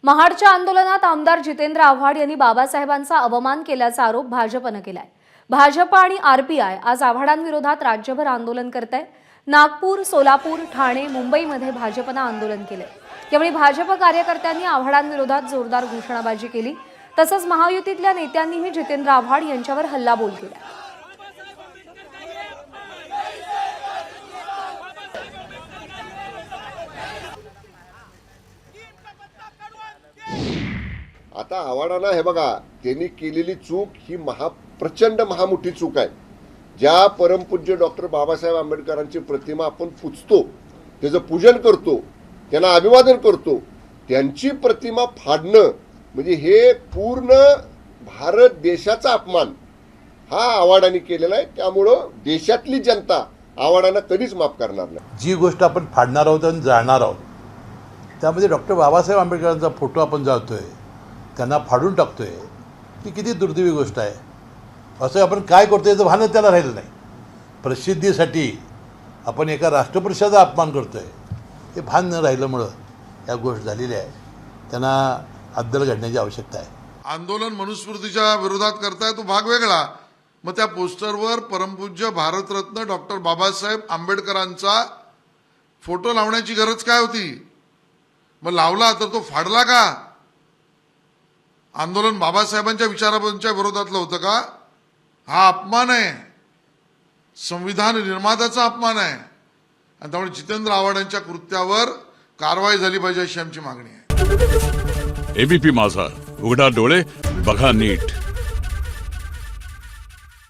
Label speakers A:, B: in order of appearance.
A: महाडच्या आंदोलनात आमदार जितेंद्र आव्हाड यांनी बाबासाहेबांचा अवमान केल्याचा आरोप भाजपने केलाय। भाजप आणि आरपीआय आज आव्हाडांविरोधात राज्यभर आंदोलन करताय। नागपूर, सोलापूर, ठाणे, मुंबईमध्ये भाजपने आंदोलन केले। यावेळी भाजप कार्यकर्त्यांनी आव्हाडांविरोधात जोरदार घोषणाबाजी केली। तसंच महायुतीतल्या नेत्यांनीही जितेंद्र आव्हाड यांच्यावर हल्लाबोल केला।
B: आता आव्हाडांना हे बघा, त्यांनी केलेली चूक ही प्रचंड महामोठी चूक आहे। ज्या परमपूज्य डॉक्टर बाबासाहेब आंबेडकरांची प्रतिमा आपण पुजतो, त्याचं पूजन करतो, त्यांना अभिवादन करतो, त्यांची प्रतिमा फाडणं म्हणजे हे पूर्ण भारत देशाचा अपमान हा आव्हाडांनी केलेला आहे। त्यामुळं देशातली जनता आव्हाडांना कधीच माफ करणार नाही।
C: जी गोष्ट आपण फाडणार आहोत आणि जाळणार आहोत, त्यामध्ये डॉक्टर बाबासाहेब आंबेडकरांचा फोटो आपण जाळतोय, त्यांना फाडून टाकतोय, ही किती दुर्दैवी गोष्ट आहे। असं आपण काय करतोय याचं भानच त्याला राहिलं नाही। प्रसिद्धीसाठी आपण एका राष्ट्रपुरुषाचा अपमान करतोय, हे भान न राहिल्यामुळं या गोष्ट झालेली आहे। त्यांना अद्दल घडण्याची आवश्यकता आहे।
D: आंदोलन मनुस्मृतीच्या विरोधात करताय तो भाग वेगळा, मग त्या पोस्टरवर परमपूज्य भारतरत्न डॉक्टर बाबासाहेब आंबेडकरांचा फोटो लावण्याची गरज काय होती? मग लावला तर तो फाडला का? आंदोलन बाबासाहेबांच्या विचारांच्या विरोधातलं होतं का? हा अपमान आहे, संविधान निर्मात्याचा अपमान आहे। आणि त्यामुळे जितेंद्र आव्हाडांच्या कृत्यावर कारवाई झाली पाहिजे अशी आमची मागणी आहे।
E: एबीपी माझा, उघडा डोळे बघा नीट।